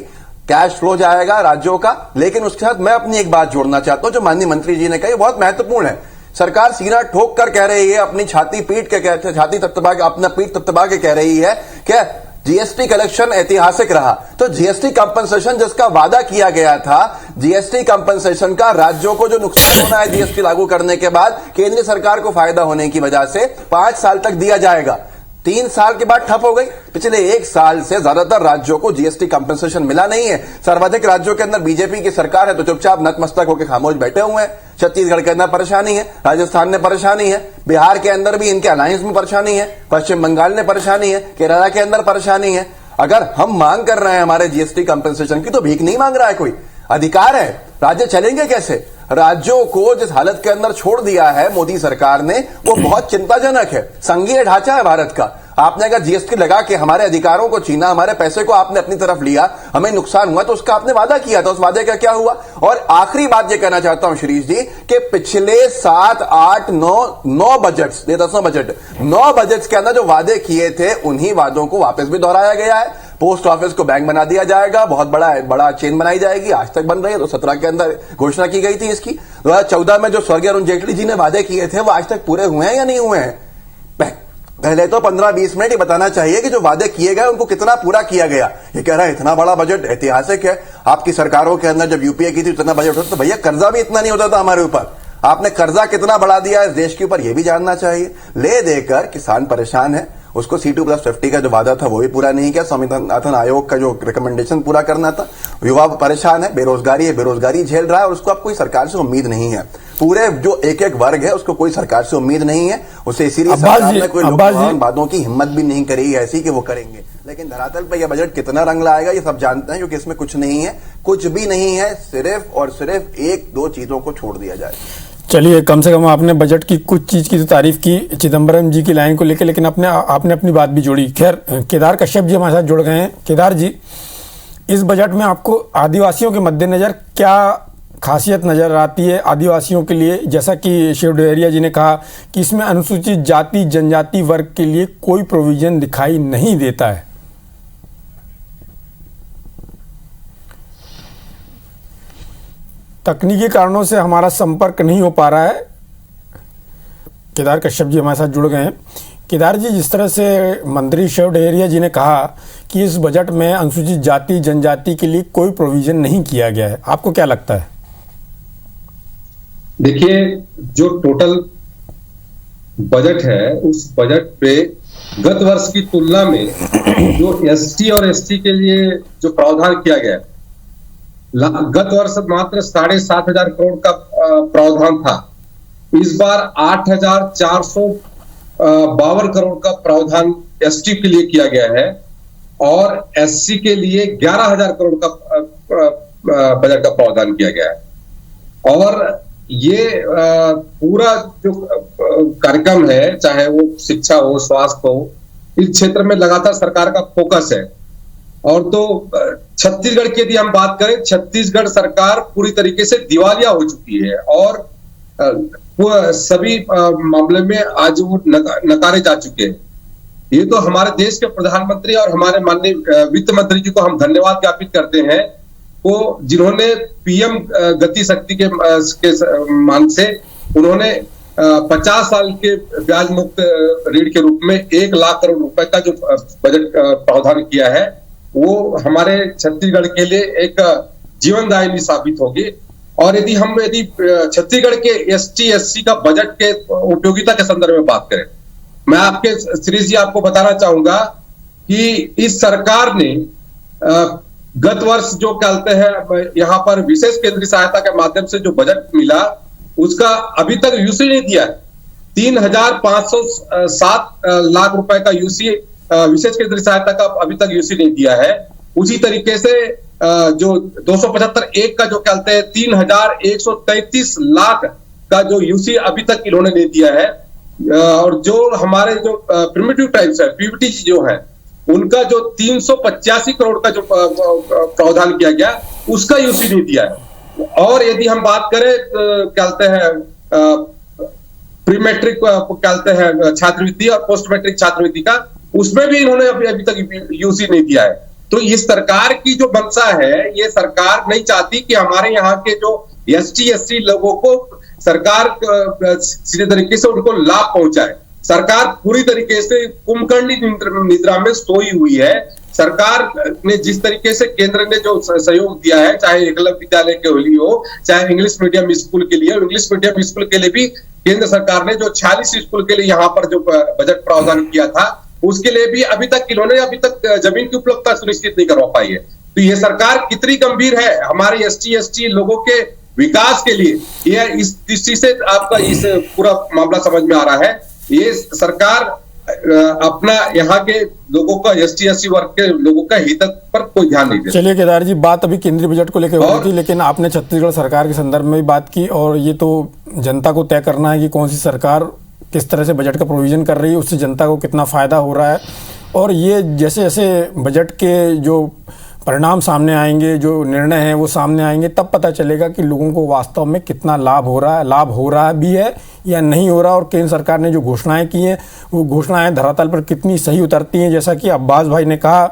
कैश फ्लो जाएगा राज्यों का। लेकिन उसके साथ मैं अपनी एक बात जोड़ना चाहता हूं, जो माननीय मंत्री जी ने कही बहुत महत्वपूर्ण है। सरकार सीना ठोक कर कह रही है, अपनी छाती तपतपा के कह रही है कि जीएसटी कलेक्शन ऐतिहासिक रहा। तो जीएसटी कंपनसेशन जिसका वादा किया गया था, जीएसटी कंपनसेशन का राज्यों को जो नुकसान होना है जीएसटी लागू करने के बाद, केंद्र सरकार को फायदा होने की वजह से 5 साल तक दिया जाएगा। 3 साल के बाद ठप हो गई। पिछले 1 साल से ज्यादातर राज्यों को जीएसटी कंपनसेशन मिला नहीं है। सर्वाधिक राज्यों के अंदर बीजेपी की सरकार है, तो चुपचाप नतमस्तक होकर खामोश बैठे हुए हैं। छत्तीसगढ़ के अंदर परेशानी है, राजस्थान में परेशानी है, बिहार के अंदर भी इनके अलायंस में परेशानी है, पश्चिम बंगाल में परेशानी है, केरला के अंदर परेशानी है। अगर हम मांग कर रहे हैं हमारे जीएसटी कंपनसेशन की, तो भीख नहीं मांग रहा है कोई, अधिकार है। राज्य चलेंगे कैसे? राज्यों को जिस हालत के अंदर छोड़ दिया है मोदी सरकार ने, वो बहुत चिंताजनक है। संघीय ढांचा है भारत का। आपने अगर जीएसटी लगा के हमारे अधिकारों को छीना, हमारे पैसे को आपने अपनी तरफ लिया, हमें नुकसान हुआ, तो उसका आपने वादा किया था, उस वादे का क्या हुआ? और आखिरी बात ये कहना चाहता हूं शिरीष जी कि पिछले 7, 8, 9 बजट्स, 9 बजट्स के अंदर जो वादे किए थे, उन्हीं वादों को वापस भी दोहराया गया है। पोस्ट ऑफिस को बैंक बना दिया जाएगा, बहुत बड़ा चेन बनाई जाएगी, आज तक बन रही है। 2017 के अंदर घोषणा की गई थी इसकी। 2014 में जो स्वर्गीय अरुण जेटली जी ने वादे किए थे, वो आज तक पूरे हुए हैं या नहीं हुए हैं? पहले तो 15-20 मिनट ही बताना चाहिए कि जो वादे किए गए उनको कितना पूरा किया गया। ये कह रहा है इतना बड़ा बजट ऐतिहासिक है। आपकी सरकारों के अंदर जब यूपीए की थी इतना बजट होता, तो भैया कर्जा भी इतना नहीं होता था हमारे ऊपर। आपने कर्जा कितना बढ़ा दिया इस देश के ऊपर, यह भी जानना चाहिए। ले देकर किसान परेशान है, उसको C2+50 का जो वादा था वो भी पूरा नहीं किया। स्वामीनाथन आयोग का जो रिकमेंडेशन पूरा करना था। युवा परेशान है, बेरोजगारी झेल रहा है, और उसको अब कोई सरकार से उम्मीद नहीं है। पूरे जो एक वर्ग है उसको कोई सरकार से उम्मीद नहीं है। उसे इसीलिए सरकार ने कोई वादों की हिम्मत भी नहीं करी ऐसी कि वो करेंगे। लेकिन धरातल पर यह बजट कितना रंग लाएगा ये सब जानते हैं, क्योंकि इसमें कुछ नहीं है, कुछ भी नहीं है। सिर्फ और सिर्फ 1-2 चीजों को छोड़ दिया जाए। चलिए, कम से कम आपने बजट की कुछ चीज की तो तारीफ की चिदम्बरम जी की लाइन को लेकर, लेकिन आपने अपनी बात भी जोड़ी। खैर, केदार कश्यप जी हमारे साथ जुड़ गए हैं। केदार जी, इस बजट में आपको आदिवासियों के मद्देनजर क्या खासियत नजर आती है आदिवासियों के लिए? जैसा कि शिव डहरिया जी ने कहा कि इसमें अनुसूचित जाति जनजाति वर्ग के लिए कोई प्रोविजन दिखाई नहीं देता है। तकनीकी कारणों से हमारा संपर्क नहीं हो पा रहा है। केदार कश्यप जी हमारे साथ जुड़ गए हैं। केदार जी, जिस तरह से मंत्री शिव डहरिया जी ने कहा कि इस बजट में अनुसूचित जाति जनजाति के लिए कोई प्रोविजन नहीं किया गया है, आपको क्या लगता है? देखिए, जो टोटल बजट है उस बजट पे गत वर्ष की तुलना में जो एसटी और एसटी के लिए जो प्रावधान किया गया, गत वर्ष मात्र 7,500 करोड़ का प्रावधान था। इस बार 8,452 करोड़ का प्रावधान एसटी के लिए किया गया है और एससी के लिए 11,000 करोड़ का बजट का प्रावधान किया गया है। और ये पूरा जो कार्यक्रम है, चाहे वो शिक्षा हो, स्वास्थ्य हो, इस क्षेत्र में लगातार सरकार का फोकस है। और तो छत्तीसगढ़ की यदि हम बात करें, छत्तीसगढ़ सरकार पूरी तरीके से दिवालिया हो चुकी है और सभी मामले में आज वो नकारे जा चुके हैं। ये तो हमारे देश के प्रधानमंत्री और हमारे माननीय वित्त मंत्री जी को हम धन्यवाद ज्ञापित करते हैं, वो जिन्होंने पीएम गति शक्ति के मान से उन्होंने 50 साल के ब्याज मुक्त ऋण के रूप में 1 लाख करोड़ रुपए का जो बजट प्रावधान किया है, वो हमारे छत्तीसगढ़ के लिए एक जीवनदायिनी साबित होगी। और यदि छत्तीसगढ़ के एसटी एससी का बजट के उपयोगिता के संदर्भ में बात करें, मैं आपके श्री जी आपको बताना चाहूंगा कि इस सरकार ने गत वर्ष जो कहते हैं यहाँ पर विशेष केंद्रीय सहायता के माध्यम से जो बजट मिला, उसका अभी तक यूसी नहीं दिया है। 3,507 लाख रुपए का यूसी विशेष केंद्रीय सहायता का अभी तक यूसी नहीं दिया है। उसी तरीके से जो 275(1) का जो कहते हैं 3,133 लाख का जो यूसी अभी तक इन्होंने नहीं दिया है। और जो हमारे जो प्रिमिटिव टाइप्स है, पीवीटी जो है, उनका जो 385 करोड़ का जो प्रावधान किया गया उसका यूसी नहीं दिया है। और यदि हम बात करें कहते हैं प्री मैट्रिक कहते हैं छात्रवृत्ति और पोस्ट मैट्रिक छात्रवृत्ति का, उसमें भी इन्होंने अभी तक यूसी नहीं दिया है। तो इस सरकार की जो मंशा है, ये सरकार नहीं चाहती कि हमारे यहाँ के जो ST लोगों को सरकार सीधे तरीके से उनको लाभ पहुंचाए। सरकार पूरी तरीके से कुंभकर्णी निद्रा में सोई हुई है। सरकार ने जिस तरीके से केंद्र ने जो सहयोग दिया है, चाहे एकलव्य विद्यालय के लिए हो, चाहे इंग्लिश मीडियम स्कूल के लिए, इंग्लिश मीडियम स्कूल के लिए भी केंद्र सरकार ने जो 46 स्कूल के लिए यहाँ पर जो बजट प्रावधान किया था, उसके लिए भी अभी तक जमीन की उपलब्धता सुनिश्चित नहीं करवा पाई है। तो ये सरकार कितनी गंभीर है हमारे ST लोगों के विकास के लिए, यह इस दृष्टि से आपका इस पूरा मामला समझ में आ रहा है। ये सरकार अपना यहाँ के लोगों का ST वर्ग के लोगों का हित पर कोई ध्यान नहीं देती। चलिए केदार जी, बात अभी केंद्रीय बजट को लेकर हो रही थी, लेकिन आपने छत्तीसगढ़ सरकार के संदर्भ में भी बात की, और ये तो जनता को तय करना है कि कौन सी सरकार किस तरह से बजट का प्रोविजन कर रही है, उससे जनता को कितना फायदा हो रहा है। और ये जैसे जैसे बजट के जो परिणाम सामने आएंगे, जो निर्णय हैं वो सामने आएंगे, तब पता चलेगा कि लोगों को वास्तव में कितना लाभ हो रहा है भी है या नहीं हो रहा। और केंद्र सरकार ने जो घोषणाएं की हैं, वो घोषणाएं धरातल पर कितनी सही उतरती हैं। जैसा कि अब्बास भाई ने कहा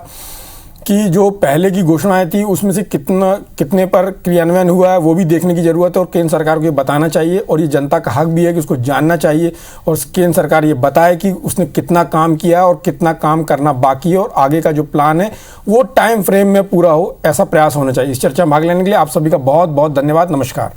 कि जो पहले की घोषणाएं थी उसमें से कितने पर क्रियान्वयन हुआ है वो भी देखने की ज़रूरत है, और केंद्र सरकार को ये बताना चाहिए। और ये जनता का हक भी है कि उसको जानना चाहिए, और केंद्र सरकार ये बताए कि उसने कितना काम किया और कितना काम करना बाकी है, और आगे का जो प्लान है वो टाइम फ्रेम में पूरा हो, ऐसा प्रयास होना चाहिए। इस चर्चा में भाग लेने के लिए आप सभी का बहुत बहुत धन्यवाद। नमस्कार।